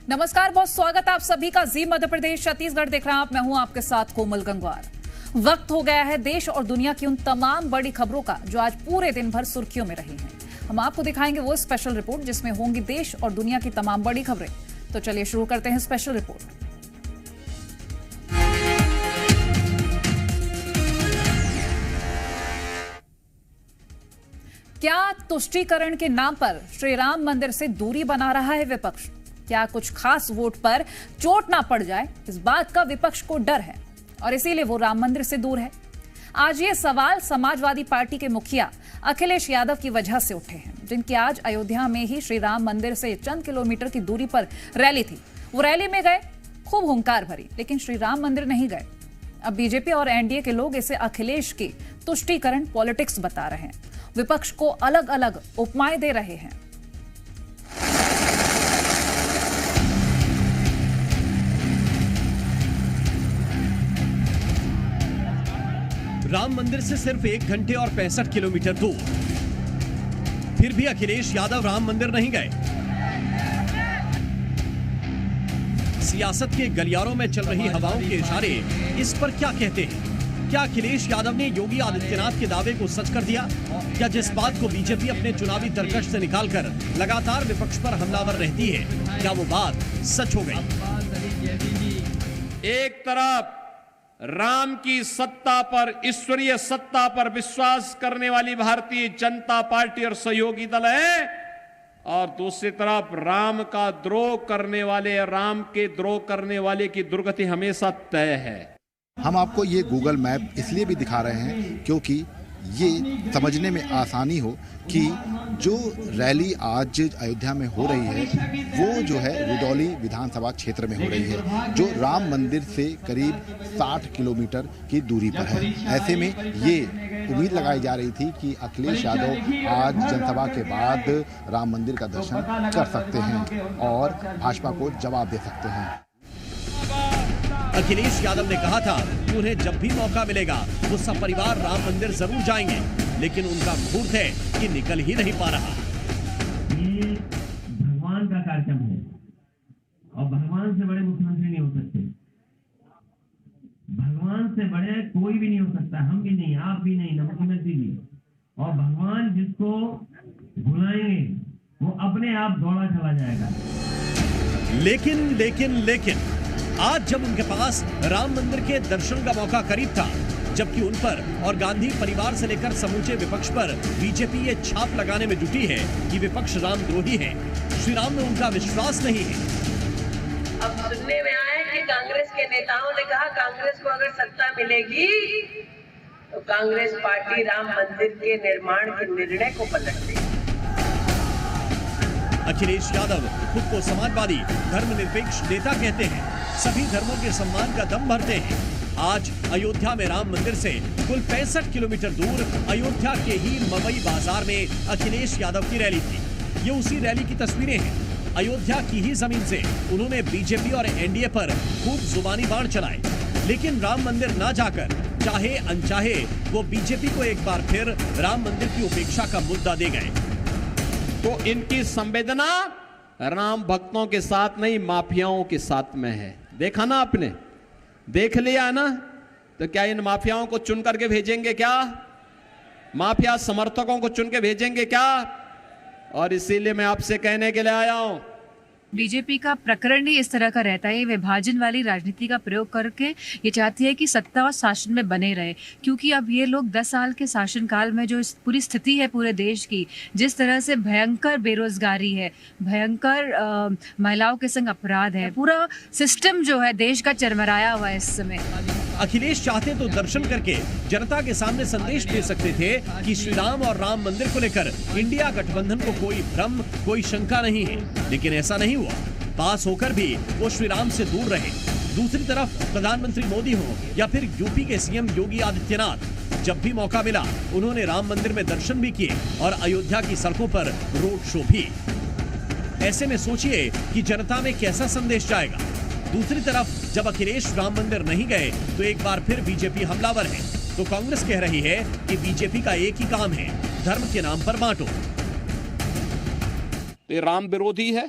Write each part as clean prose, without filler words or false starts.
नमस्कार, बहुत स्वागत आप सभी का जी मध्य प्रदेश छत्तीसगढ़ देख रहे हैं आप। मैं हूं आपके साथ कोमल गंगवार। वक्त हो गया है देश और दुनिया की उन तमाम बड़ी खबरों का जो आज पूरे दिन भर सुर्खियों में रही हैं। हम आपको दिखाएंगे वो स्पेशल रिपोर्ट जिसमें होंगी देश और दुनिया की तमाम बड़ी खबरें। तो चलिए शुरू करते हैं स्पेशल रिपोर्ट। क्या तुष्टीकरण के नाम पर श्री राम मंदिर से दूरी बना रहा है विपक्ष? क्या कुछ खास वोट पर चोट ना पड़ जाए, इस बात का विपक्ष को डर है और इसीलिए वो राम मंदिर से दूर है। आज ये सवाल समाजवादी पार्टी के मुखिया अखिलेश यादव की वजह से उठे हैं, जिनकी आज अयोध्या में ही श्री राम मंदिर से चंद किलोमीटर की दूरी पर रैली थी। वो रैली में गए, खूब हुंकार भरी, लेकिन श्री राम मंदिर नहीं गए। अब बीजेपी और एनडीए के लोग इसे अखिलेश की तुष्टीकरण पॉलिटिक्स बता रहे हैं, विपक्ष को अलग अलग उपमाएं दे रहे हैं। राम मंदिर से सिर्फ 1 घंटे और 65 किलोमीटर दूर, फिर भी अखिलेश यादव राम मंदिर नहीं गए। सियासत के गलियारों में चल रही हवाओं के इशारे इस पर क्या कहते हैं? क्या अखिलेश यादव ने योगी आदित्यनाथ के दावे को सच कर दिया? क्या जिस बात को बीजेपी अपने चुनावी तरकश से निकालकर लगातार विपक्ष पर हमलावर रहती है, क्या वो बात सच हो गई? एक तरफ राम की सत्ता पर, ईश्वरीय सत्ता पर विश्वास करने वाली भारतीय जनता पार्टी और सहयोगी दल है, और दूसरी तरफ राम का द्रोह करने वाले, राम के द्रोह करने वाले की दुर्गति हमेशा तय है। हम आपको ये गूगल मैप इसलिए भी दिखा रहे हैं क्योंकि ये समझने में आसानी हो कि जो रैली आज अयोध्या में हो रही है वो जो है रुदौली विधानसभा क्षेत्र में हो रही है, जो राम मंदिर से करीब 60 किलोमीटर की दूरी पर है। ऐसे में ये उम्मीद लगाई जा रही थी कि अखिलेश यादव आज जनसभा के बाद राम मंदिर का दर्शन कर सकते हैं और भाजपा को जवाब दे सकते हैं। अखिलेश यादव ने कहा था कि उन्हें जब भी मौका मिलेगा वो सब परिवार राम मंदिर जरूर जाएंगे, लेकिन उनका खूर्त है कि निकल ही नहीं पा रहा। ये भगवान का कार्यक्रम है और भगवान से बड़े मुख्यमंत्री नहीं हो सकते, भगवान से बड़े कोई भी नहीं हो सकता, हम भी नहीं, आप भी नहीं, न मुख्यमंत्री भी। और भगवान जिसको बुलाएंगे वो अपने आप दौड़ा चला जाएगा। लेकिन आज जब उनके पास राम मंदिर के दर्शन का मौका करीब था, जबकि उन पर और गांधी परिवार से लेकर समूचे विपक्ष पर बीजेपी ये छाप लगाने में जुटी है कि विपक्ष रामद्रोही है, श्री राम में उनका विश्वास नहीं है। अब सुनने में आया कि कांग्रेस के नेताओं ने कहा कांग्रेस को अगर सत्ता मिलेगी तो कांग्रेस पार्टी राम मंदिर के निर्माण के निर्णय को पलट देगी। अखिलेश यादव खुद को समाजवादी धर्मनिरपेक्ष नेता कहते हैं, सभी धर्मों के सम्मान का दम भरते हैं। आज अयोध्या में राम मंदिर से कुल 65 किलोमीटर दूर अयोध्या के ही मवई बाजार में अखिलेश यादव की रैली थी। ये उसी रैली की तस्वीरें हैं। अयोध्या की ही जमीन से उन्होंने बीजेपी और एनडीए पर खूब जुबानी बाण चलाए, लेकिन राम मंदिर ना जाकर चाहे अनचाहे वो बीजेपी को एक बार फिर राम मंदिर की उपेक्षा का मुद्दा दे गए। तो इनकी संवेदना राम भक्तों के साथ नहीं, माफियाओं के साथ में है। देखा ना आपने, देख लिया ना? तो क्या इन माफियाओं को चुन करके भेजेंगे क्या? माफिया समर्थकों को चुन के भेजेंगे क्या? और इसीलिए मैं आपसे कहने के लिए आया हूं, बीजेपी का प्रकरण ही इस तरह का रहता है, विभाजन वाली राजनीति का प्रयोग करके ये चाहती है कि सत्ता और शासन में बने रहे, क्योंकि अब ये लोग 10 साल के शासनकाल में जो पूरी स्थिति है पूरे देश की, जिस तरह से भयंकर बेरोजगारी है, भयंकर महिलाओं के संग अपराध है, पूरा सिस्टम जो है देश का चरमराया हुआ है इस समय। अखिलेश चाहते तो दर्शन करके जनता के सामने संदेश दे सकते थे कि श्री राम और राम मंदिर को लेकर इंडिया गठबंधन को कोई भ्रम, कोई शंका नहीं है, लेकिन ऐसा नहीं हुआ। पास होकर भी वो श्री राम से दूर रहे। दूसरी तरफ प्रधानमंत्री मोदी हो या फिर यूपी के सीएम योगी आदित्यनाथ, जब भी मौका मिला उन्होंने राम मंदिर में दर्शन भी किए और अयोध्या की सड़कों पर रोड शो भी। ऐसे में सोचिए कि जनता में कैसा संदेश जाएगा। दूसरी तरफ जब अखिलेश राम मंदिर नहीं गए तो एक बार फिर बीजेपी हमलावर है। तो कांग्रेस कह रही है कि बीजेपी का एक ही काम है, धर्म के नाम पर बांटो। ये राम विरोधी है,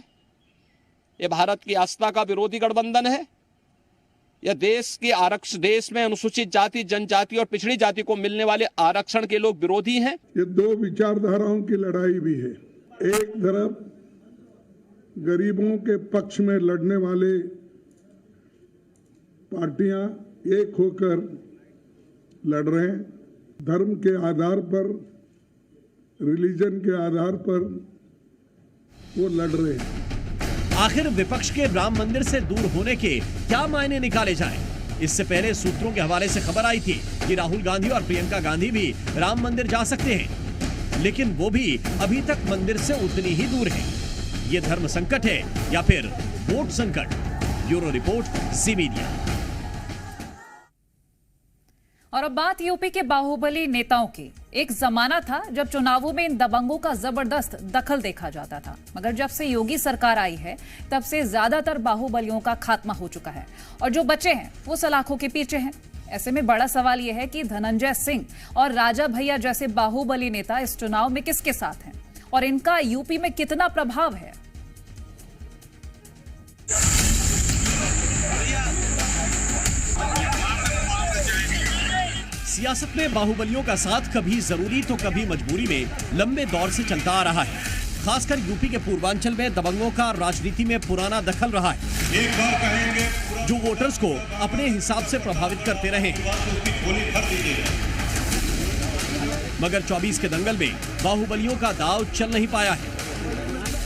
ये भारत की आस्था का विरोधी गठबंधन है। यह देश में अनुसूचित जाति, जनजाति और पिछड़ी जाति को मिलने वाले आरक्षण के लोग विरोधी हैं। ये दो विचारधाराओं की लड़ाई भी है। एक तरफ गरीबों के पक्ष में लड़ने वाले पार्टियां एक होकर लड़ रहे हैं, धर्म के आधार पर, रिलीजन के आधार पर वो लड़ रहे हैं। आखिर विपक्ष के राम मंदिर से दूर होने के क्या मायने निकाले जाएं? इससे पहले सूत्रों के हवाले से खबर आई थी कि राहुल गांधी और प्रियंका गांधी भी राम मंदिर जा सकते हैं, लेकिन वो भी अभी तक मंदिर से उतनी ही दूर है। ये धर्म संकट है या फिर वोट संकट? ब्यूरो रिपोर्ट, जी मीडिया। और अब बात यूपी के बाहुबली नेताओं की। एक जमाना था जब चुनावों में इन दबंगों का जबरदस्त दखल देखा जाता था, मगर जब से योगी सरकार आई है तब से ज्यादातर बाहुबलियों का खात्मा हो चुका है और जो बचे हैं वो सलाखों के पीछे हैं। ऐसे में बड़ा सवाल यह है कि धनंजय सिंह और राजा भैया जैसे बाहुबली नेता इस चुनाव में किसके साथ हैं और इनका यूपी में कितना प्रभाव है। सियासत में बाहुबलियों का साथ कभी जरूरी तो कभी मजबूरी में लंबे दौर से चलता आ रहा है। खासकर यूपी के पूर्वांचल में दबंगों का राजनीति में पुराना दखल रहा है। एक बार कहेंगे जो वोटर्स को अपने हिसाब से प्रभावित करते रहे। मगर 24 के दंगल में बाहुबलियों का दांव चल नहीं पाया है।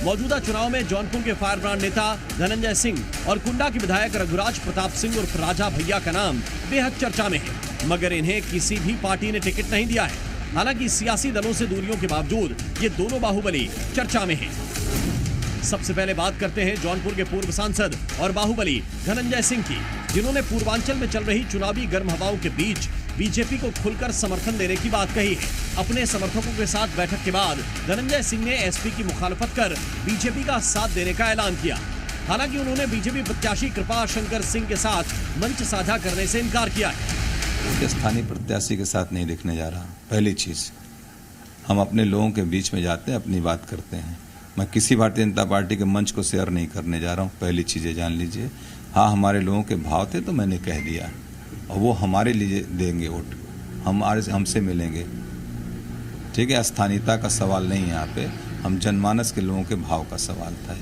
मौजूदा चुनाव में जौनपुर के फायर ब्रांड नेता धनंजय सिंह और कुंडा के विधायक रघुराज प्रताप सिंह उर्फ राजा भैया का नाम बेहद चर्चा में है, मगर इन्हें किसी भी पार्टी ने टिकट नहीं दिया है। हालांकि सियासी दलों से दूरियों के बावजूद ये दोनों बाहुबली चर्चा में हैं। सबसे पहले बात करते हैं जौनपुर के पूर्व सांसद और बाहुबली धनंजय सिंह की, जिन्होंने पूर्वांचल में चल रही चुनावी गर्म हवाओं के बीच बीजेपी को खुलकर समर्थन देने की बात कही है। अपने समर्थकों के साथ बैठक के बाद धनंजय सिंह ने एसपी की मुखालफत कर बीजेपी का साथ देने का ऐलान किया। हालांकि उन्होंने बीजेपी प्रत्याशी कृपा शंकर सिंह के साथ मंच साझा करने से इनकार किया है। स्थानीय प्रत्याशी के साथ नहीं दिखने जा रहा। पहली चीज, हम अपने लोगों के बीच में जाते हैं, अपनी बात करते हैं। मैं किसी भारतीय जनता पार्टी के मंच को शेयर नहीं करने जा रहा हूँ। पहली चीजें जान लीजिए। हाँ, हमारे लोगों के भाव थे तो मैंने कह दिया, और वो हमारे लिए देंगे वोट, हमसे मिलेंगे। ठीक है, स्थानीयता का सवाल नहीं है यहाँ पे, हम जनमानस के लोगों के भाव का सवाल था।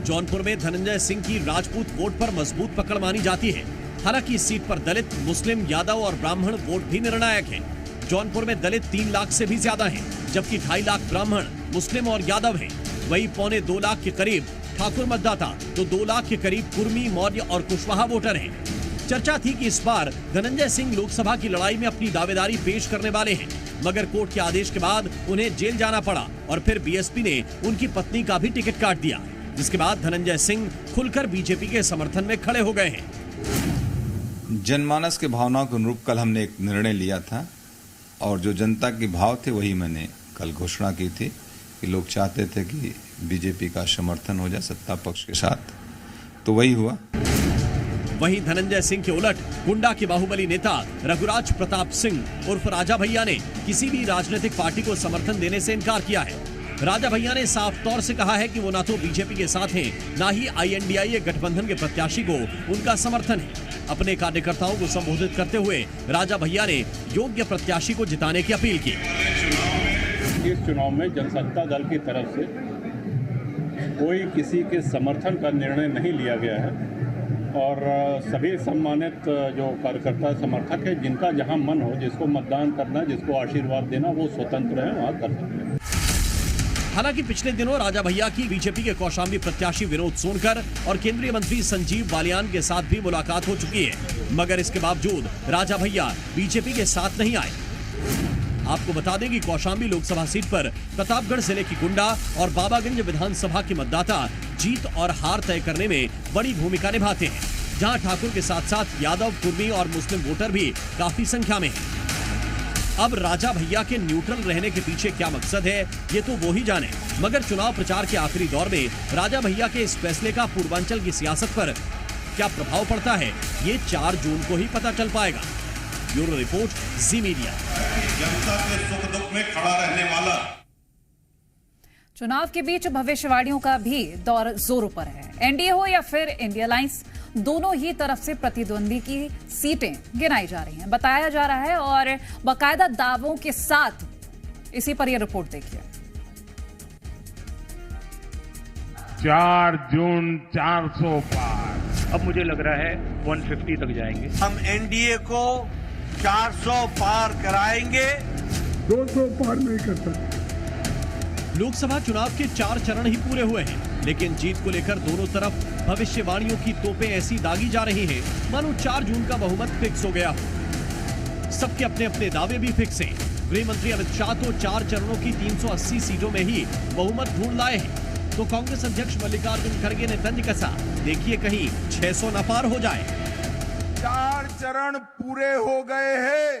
जौनपुर में धनंजय सिंह की राजपूत वोट पर मजबूत पकड़ मानी जाती है। हालांकि इस सीट पर दलित, मुस्लिम, यादव और ब्राह्मण वोट भी निर्णायक हैं। जौनपुर में दलित 3 लाख से भी ज्यादा हैं, जबकि 2.5 लाख ब्राह्मण, मुस्लिम और यादव हैं। वही 1.25 लाख के करीब ठाकुर मतदाता, तो 2 लाख के करीब कुर्मी, मौर्य और कुशवाहा वोटर हैं। चर्चा थी कि इस बार धनंजय सिंह लोकसभा की लड़ाई में अपनी दावेदारी पेश करने वाले हैं, मगर कोर्ट के आदेश के बाद उन्हें जेल जाना पड़ा और फिर बीएसपी ने उनकी पत्नी का भी टिकट काट दिया, जिसके बाद धनंजय सिंह खुलकर बीजेपी के समर्थन में खड़े हो गए हैं। जनमानस के भावनाओं के अनुरूप कल हमने एक निर्णय लिया था, और जो जनता के भाव थे वही मैंने कल घोषणा की थी कि लोग चाहते थे कि बीजेपी का समर्थन हो जाए सत्ता पक्ष के साथ, तो वही हुआ। वहीं धनंजय सिंह के उलट कुंडा के बाहुबली नेता रघुराज प्रताप सिंह उर्फ राजा भैया ने किसी भी राजनीतिक पार्टी को समर्थन देने से इनकार किया है। राजा भैया ने साफ तौर से कहा है कि वो ना तो बीजेपी के साथ हैं, ना ही INDIA गठबंधन के प्रत्याशी को उनका समर्थन है। अपने कार्यकर्ताओं को संबोधित करते हुए राजा भैया ने योग्य प्रत्याशी को जिताने की अपील की। इस चुनाव में जनसत्ता दल की तरफ से कोई किसी के समर्थन का निर्णय नहीं लिया गया है, और सभी सम्मानित जो कार्यकर्ता समर्थक है, जिनका जहां मन हो, जिसको मतदान करना, जिसको आशीर्वाद देना, वो स्वतंत्र है, वहां कर सकते हैं। हालांकि पिछले दिनों राजा भैया की बीजेपी के कौशाम्बी प्रत्याशी विनोद सोनकर और केंद्रीय मंत्री संजीव बालियान के साथ भी मुलाकात हो चुकी है, मगर इसके बावजूद राजा भैया बीजेपी के साथ नहीं आए। आपको बता दें कि कौशाम्बी लोकसभा सीट पर प्रतापगढ़ जिले की कुंडा और बाबागंज विधानसभा के मतदाता जीत और हार तय करने में बड़ी भूमिका निभाते हैं, जहां ठाकुर के साथ साथ यादव, कुर्मी और मुस्लिम वोटर भी काफी संख्या में हैं। अब राजा भैया के न्यूट्रल रहने के पीछे क्या मकसद है, ये तो वो ही जाने, मगर चुनाव प्रचार के आखिरी दौर में राजा भैया के इस फैसले का पूर्वांचल की सियासत पर क्या प्रभाव पड़ता है, ये 4 जून को ही पता चल पाएगा। ब्यूरो रिपोर्ट, जी मीडिया। जनता के सुख दुख में खड़ा रहने वाला। चुनाव के बीच भविष्यवाणियों का भी दौर जोरों पर है। एनडीए हो या फिर इंडिया अलायंस, दोनों ही तरफ से प्रतिद्वंदी की सीटें गिनाई जा रही हैं, बताया जा रहा है और बाकायदा दावों के साथ। इसी पर यह रिपोर्ट देखिए। 4 जून 400 पार, अब मुझे लग रहा है 150 तक जाएंगे। हम एनडीए को 400 पार कराएंगे, 200 पार नहीं कर सकते। लोकसभा चुनाव के 4 चरण ही पूरे हुए हैं, लेकिन जीत को लेकर दोनों तरफ भविष्यवाणियों की तोपें ऐसी दागी जा रही हैं मानो 4 जून का बहुमत फिक्स हो गया हो। सबके अपने अपने दावे भी फिक्स हैं। गृह मंत्री अमित शाह तो 4 चरणों की 380 सीटों में ही बहुमत ढूंढ लाए हैं, तो कांग्रेस अध्यक्ष मल्लिकार्जुन खड़गे ने तंज कसा, देखिए कहीं 600 न पार हो जाए। 4 चरण पूरे हो गए हैं,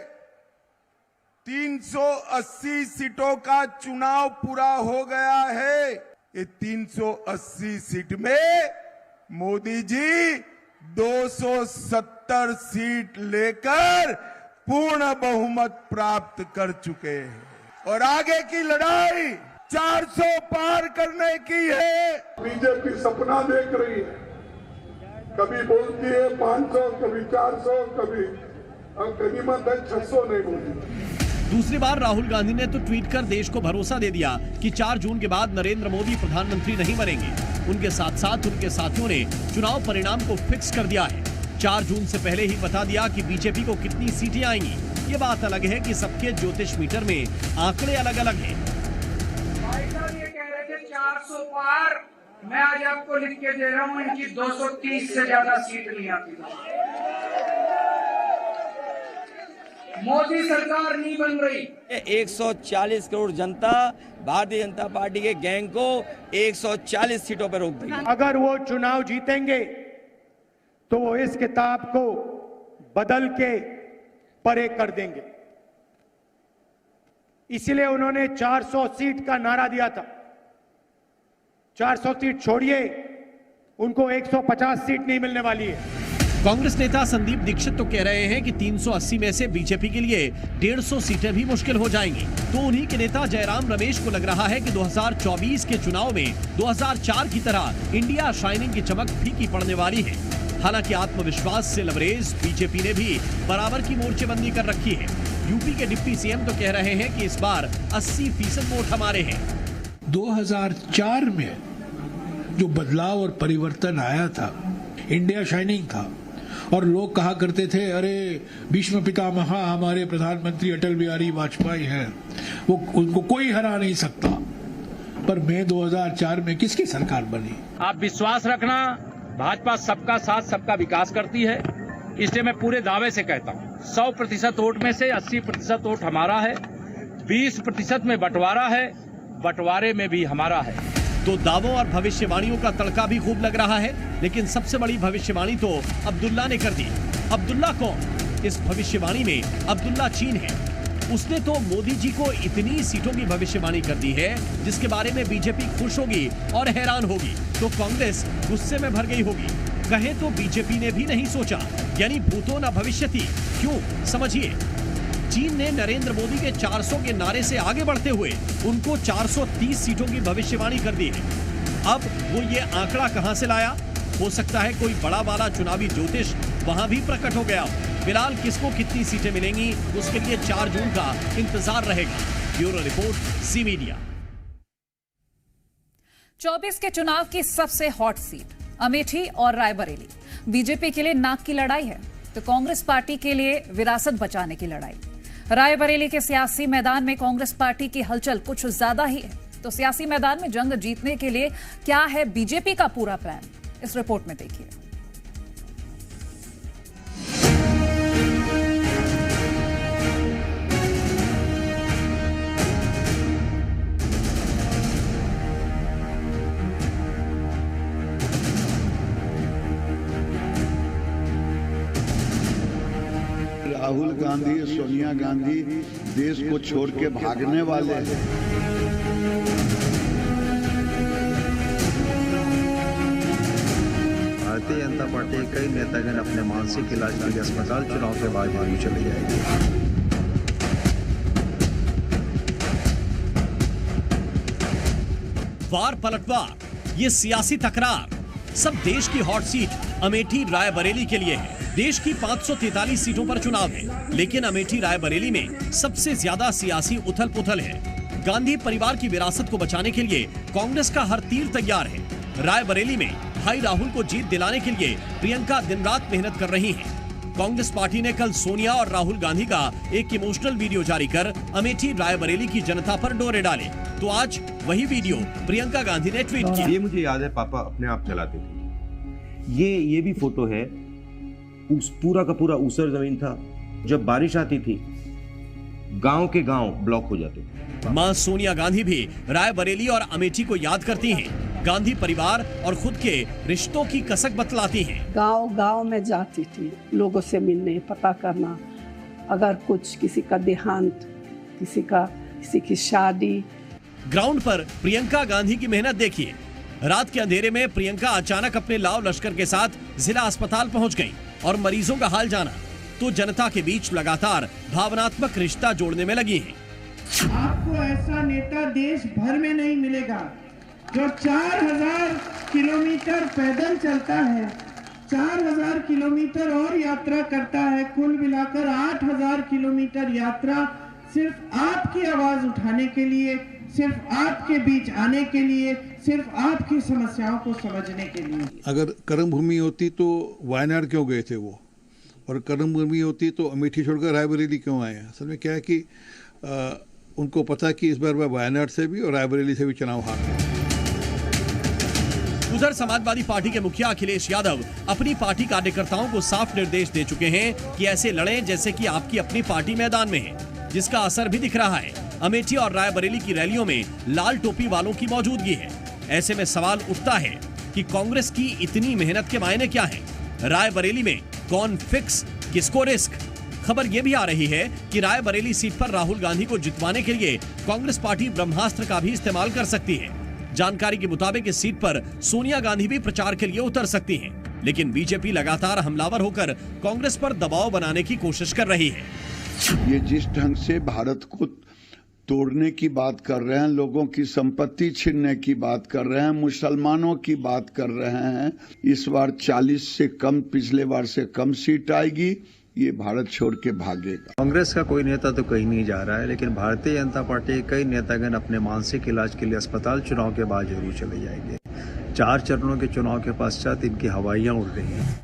380 सीटों का चुनाव पूरा हो गया है। ये 380 सीट में मोदी जी 270 सीट लेकर पूर्ण बहुमत प्राप्त कर चुके हैं और आगे की लड़ाई 400 पार करने की है। बीजेपी सपना देख रही है, कभी बोलती है 500, कभी 400, कभी गनीमत है 600 नहीं बोलती। दूसरी बार राहुल गांधी ने तो ट्वीट कर देश को भरोसा दे दिया कि 4 जून के बाद नरेंद्र मोदी प्रधानमंत्री नहीं बनेंगे। उनके साथ साथ उनके साथियों ने चुनाव परिणाम को फिक्स कर दिया है। 4 जून से पहले ही बता दिया कि बीजेपी को कितनी सीटें आएंगी। ये बात अलग है कि सबके ज्योतिष मीटर में आंकड़े अलग अलग हैं। भाई साहब ये कह रहे थे 400 पार, मैं आज आपको लिख के दे रहा हूँ इनकी 230 से ज्यादा सीट नहीं आती। मोदी सरकार नहीं बन रही। 140 करोड़ जनता भारतीय जनता पार्टी के गैंग को 140 सीटों पर रोक देगी। अगर वो चुनाव जीतेंगे तो वो इस किताब को बदल के परे कर देंगे। इसलिए उन्होंने 400 सीट का नारा दिया था। 400 सीट छोड़िए, उनको 150 सीट नहीं मिलने वाली है। कांग्रेस नेता संदीप दीक्षित तो कह रहे हैं कि 380 में से बीजेपी के लिए 150 सीटें भी मुश्किल हो जाएंगी। तो उन्हीं के नेता जयराम रमेश को लग रहा है कि 2024 के चुनाव में 2004 की तरह इंडिया शाइनिंग की चमक फीकी पड़ने वाली है। हालांकि आत्मविश्वास से लबरेज बीजेपी ने भी बराबर की मोर्चेबंदी कर रखी है। यूपी के डिप्टी सीएम तो कह रहे हैं कि इस बार 80% वोट हमारे हैं। 2004 में जो बदलाव और परिवर्तन आया था, इंडिया शाइनिंग था और लोग कहा करते थे अरे भीष्म पितामह हमारे प्रधानमंत्री अटल बिहारी वाजपेयी हैं, वो उनको कोई हरा नहीं सकता। पर मई 2004 में किसकी सरकार बनी? आप विश्वास रखना, भाजपा सबका साथ सबका विकास करती है। इसलिए मैं पूरे दावे से कहता हूँ 100% वोट में से 80% वोट हमारा है, 20% में बंटवारा है, बंटवारे में भी हमारा है। तो दावों और भविष्यवाणियों का तड़का भी खूब लग रहा है, लेकिन सबसे बड़ी भविष्यवाणी तो अब्दुल्ला ने कर दी। अब्दुल्ला कौन? इस भविष्यवाणी में अब्दुल्ला चीन है। उसने तो मोदी जी को इतनी सीटों की भविष्यवाणी कर दी है जिसके बारे में बीजेपी खुश होगी और हैरान होगी, तो कांग्रेस गुस्से में भर गई होगी। कहे तो बीजेपी ने भी नहीं सोचा, यानी भूतो न भविष्यति। क्यों? समझिए। चीन ने नरेंद्र मोदी के 400 के नारे से आगे बढ़ते हुए उनको 430 सीटों की भविष्यवाणी कर दी है। अब वो ये आंकड़ा कहां से लाया? हो सकता है कोई बड़ा वाला चुनावी ज्योतिष वहां भी प्रकट हो गया हो। फिलहाल किसको कितनी सीटें मिलेंगी उसके लिए 4 जून का इंतजार रहेगा। Bureau report, C media. 24 के चुनाव की सबसे हॉट सीट अमेठी और रायबरेली। बीजेपी के लिए नाक की लड़ाई है तो कांग्रेस पार्टी के लिए विरासत बचाने की लड़ाई। रायबरेली के सियासी मैदान में कांग्रेस पार्टी की हलचल कुछ ज्यादा ही है। तो सियासी मैदान में जंग जीतने के लिए क्या है बीजेपी का पूरा प्लान, इस रिपोर्ट में देखिए। राहुल गांधी, सोनिया गांधी देश को छोड़ के भागने वाले हैं। भारतीय जनता पार्टी के कई नेतागण अपने मानसिक इलाज के लिए अस्पताल चुनाव के बाद दिल्ली चले जाएंगे। वार पलटवार, ये सियासी तकरार, सब देश की हॉट सीट अमेठी रायबरेली के लिए है। देश की 543 सीटों पर चुनाव है, लेकिन अमेठी रायबरेली में सबसे ज्यादा सियासी उथल पुथल है। गांधी परिवार की विरासत को बचाने के लिए कांग्रेस का हर तीर तैयार है। रायबरेली में भाई राहुल को जीत दिलाने के लिए प्रियंका दिन रात मेहनत कर रही हैं। कांग्रेस पार्टी ने कल सोनिया और राहुल गांधी का एक इमोशनल वीडियो जारी कर अमेठी रायबरेली की जनता पर डोरे डाले, तो आज वही वीडियो प्रियंका गांधी ने ट्वीट किया। ये मुझे याद है, पापा अपने आप चलाते थे। ये भी फोटो है, उस पूरा का पूरा ऊसर जमीन था। जब बारिश आती थी, गांव के गांव ब्लॉक हो जाते थे। मां सोनिया गांधी भी रायबरेली और अमेठी को याद करती हैं। गांधी परिवार और खुद के रिश्तों की कसक बतलाती हैं। गांव गांव में जाती थी, लोगों से मिलने, पता करना, अगर कुछ किसी का देहांत, किसी की शादी। ग्राउंड पर प्रियंका गांधी की मेहनत देखिए। रात के अंधेरे में प्रियंका अचानक अपने लाव लश्कर के साथ जिला अस्पताल पहुंच गईं और मरीजों का हाल जाना, तो जनता के बीच लगातार भावनात्मक रिश्ता जोड़ने में लगी हैं। आपको ऐसा नेता देश भर में नहीं मिलेगा जो 4000 किलोमीटर पैदल चलता है, 4000 किलोमीटर और यात्रा करता है, कुल मिलाकर 8000 किलोमीटर यात्रा सिर्फ आपकी आवाज उठाने के लिए, सिर्फ आपके बीच आने के लिए, सिर्फ आपकी समस्याओं को समझने के लिए। अगर कर्म भूमि होती तो वायनाड क्यों गए थे वो, और कर्म भूमि होती तो अमेठी छोड़कर रायबरेली क्यों आए? असल में क्या है कि उनको पता कि इस बार वह वायनाड से भी और रायबरेली से भी चुनाव हार गए। उधर समाजवादी पार्टी के मुखिया अखिलेश यादव अपनी पार्टी कार्यकर्ताओं को साफ निर्देश दे चुके हैं कि ऐसे लड़ें जैसे कि आपकी अपनी पार्टी मैदान में है, जिसका असर भी दिख रहा है। अमेठी और रायबरेली की रैलियों में लाल टोपी वालों की मौजूदगी है। ऐसे में सवाल उठता है कि कांग्रेस की इतनी मेहनत के मायने क्या हैं? रायबरेली में कौन फिक्स, किसको रिस्क? खबर यह भी आ रही है कि रायबरेली सीट पर राहुल गांधी को जितवाने के लिए कांग्रेस पार्टी ब्रह्मास्त्र का भी इस्तेमाल कर सकती है। जानकारी के मुताबिक इस सीट पर सोनिया गांधी भी प्रचार के लिए उतर सकती हैं, लेकिन बीजेपी लगातार हमलावर होकर कांग्रेस पर दबाव बनाने की कोशिश कर रही है। ये जिस ढंग से भारत को तोड़ने की बात कर रहे हैं, लोगों की संपत्ति छीनने की बात कर रहे हैं, मुसलमानों की बात कर रहे हैं, इस बार 40 से कम, पिछले बार से कम सीट आएगी, ये भारत छोड़ के भागेगा। कांग्रेस का कोई नेता तो कहीं नहीं जा रहा है, लेकिन भारतीय जनता पार्टी के कई नेतागण अपने मानसिक इलाज के लिए अस्पताल चुनाव के बाद जरूर चले जाएंगे। 4 चरणों के चुनाव के पश्चात इनकी हवाइयां उड़ रही हैं।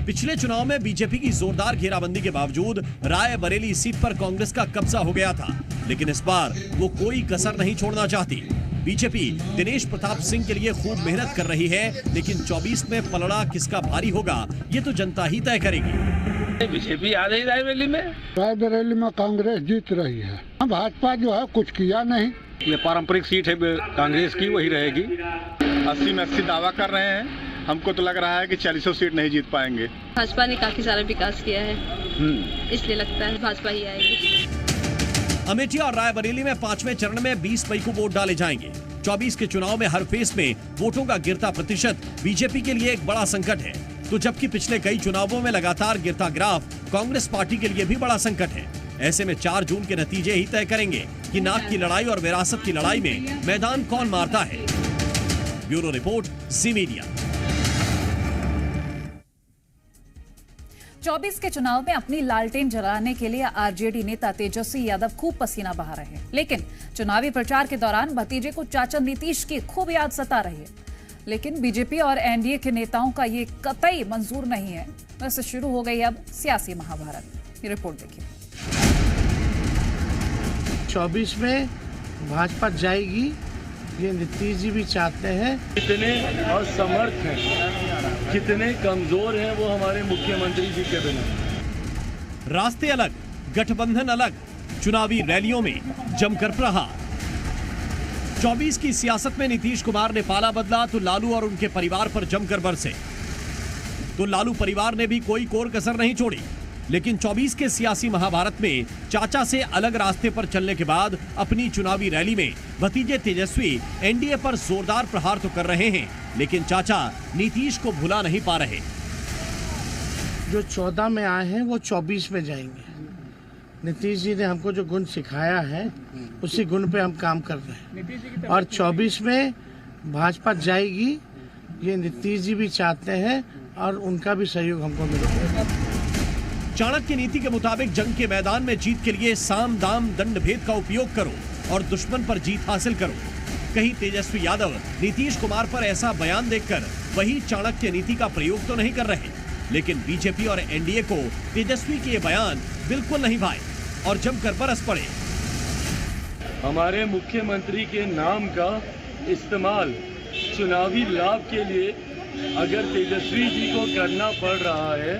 पिछले चुनाव में बीजेपी की जोरदार घेराबंदी के बावजूद रायबरेली सीट पर कांग्रेस का कब्जा हो गया था, लेकिन इस बार वो कोई कसर नहीं छोड़ना चाहती। बीजेपी दिनेश प्रताप सिंह के लिए खूब मेहनत कर रही है, लेकिन 24 में पलड़ा किसका भारी होगा ये तो जनता ही तय करेगी। बीजेपी आ रही रायबरेली में, रायबरेली में कांग्रेस जीत रही है। भाजपा जो है कुछ किया नहीं। ये पारंपरिक सीट है कांग्रेस की, वही रहेगी। 80 में 80 दावा कर रहे हैं, हमको तो लग रहा है कि 40 सीट नहीं जीत पाएंगे। भाजपा ने काफी सारा विकास किया है, इसलिए लगता है भाजपा ही आएगी। अमेठी और रायबरेली में 5वें चरण में 20 मई को वोट डाले जाएंगे। 24 के चुनाव में हर फेस में वोटों का गिरता प्रतिशत बीजेपी के लिए एक बड़ा संकट है, तो जबकि पिछले कई चुनावों में लगातार गिरता ग्राफ कांग्रेस पार्टी के लिए भी बड़ा संकट है। ऐसे में 4 जून के नतीजे ही तय करेंगे कि नाक की लड़ाई और विरासत की लड़ाई में मैदान कौन मारता है। ब्यूरो रिपोर्ट, जी मीडिया। 24 के चुनाव में अपनी लालटेन जलाने के लिए आरजेडी नेता तेजस्वी यादव खूब पसीना बहा रहे हैं, लेकिन चुनावी प्रचार के दौरान भतीजे को चाचा नीतीश की खूब याद सता रही है। लेकिन बीजेपी और एनडीए के नेताओं का ये कतई मंजूर नहीं है। वैसे शुरू हो गई अब सियासी महाभारत। ये रिपोर्ट देखिए। 24 में भाजपा जाएगी, ये नीतीश जी भी चाहते हैं। कितने असमर्थ हैं, कितने कमजोर हैं वो हमारे मुख्यमंत्री जी के बिना। रास्ते अलग, गठबंधन अलग, चुनावी रैलियों में जमकर प्रहार। 24 की सियासत में नीतीश कुमार ने पाला बदला तो लालू और उनके परिवार पर जमकर बरसे। तो लालू परिवार ने भी कोई कोर कसर नहीं छोड़ी, लेकिन 24 के सियासी महाभारत में चाचा से अलग रास्ते पर चलने के बाद अपनी चुनावी रैली में भतीजे तेजस्वी एनडीए पर जोरदार प्रहार तो कर रहे हैं, लेकिन चाचा नीतीश को भुला नहीं पा रहे। जो 14 में आए हैं वो 24 में जाएंगे। नीतीश जी ने हमको जो गुण सिखाया है उसी गुण पे हम काम कर रहे हैं और 24 में भाजपा जाएगी, ये नीतीश जी भी चाहते हैं और उनका भी सहयोग हमको मिलेगा। चाणक्य नीति के मुताबिक जंग के मैदान में जीत के लिए साम दाम दंड भेद का उपयोग करो और दुश्मन पर जीत हासिल करो। कहीं तेजस्वी यादव नीतीश कुमार पर ऐसा बयान देखकर वही चाणक्य नीति का प्रयोग तो नहीं कर रहे, लेकिन बीजेपी और एनडीए को तेजस्वी के ये बयान बिल्कुल नहीं भाए और जमकर बरस पड़े। हमारे मुख्यमंत्री के नाम का इस्तेमाल चुनावी लाभ के लिए अगर तेजस्वी जी को करना पड़ रहा है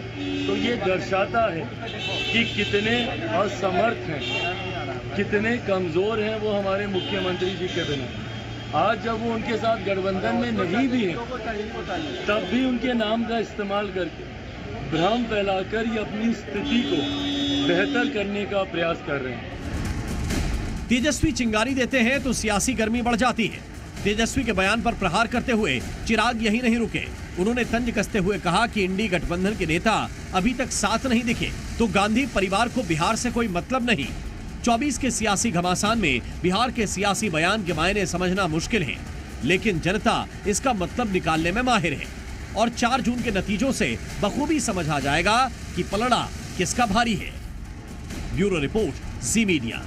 तो ये दर्शाता है कि कितने असमर्थ हैं, कितने कमजोर हैं वो हमारे मुख्यमंत्री जी के बिना। आज जब वो उनके साथ गठबंधन में नहीं भी है तब भी उनके नाम का इस्तेमाल करके भ्रम फैलाकर ये अपनी स्थिति को बेहतर करने का प्रयास कर रहे हैं। तेजस्वी चिंगारी देते हैं तो सियासी गर्मी बढ़ जाती है। तेजस्वी के बयान पर प्रहार करते हुए चिराग यही नहीं रुके। उन्होंने तंज कसते हुए कहा कि इंडी गठबंधन के नेता अभी तक साथ नहीं दिखे तो गांधी परिवार को बिहार से कोई मतलब नहीं। 24 के सियासी घमासान में बिहार के सियासी बयान के मायने समझना मुश्किल है, लेकिन जनता इसका मतलब निकालने में माहिर है और 4 जून के नतीजों से बखूबी समझ आ जाएगा कि पलड़ा किसका भारी है। ब्यूरो रिपोर्ट, जी मीडिया।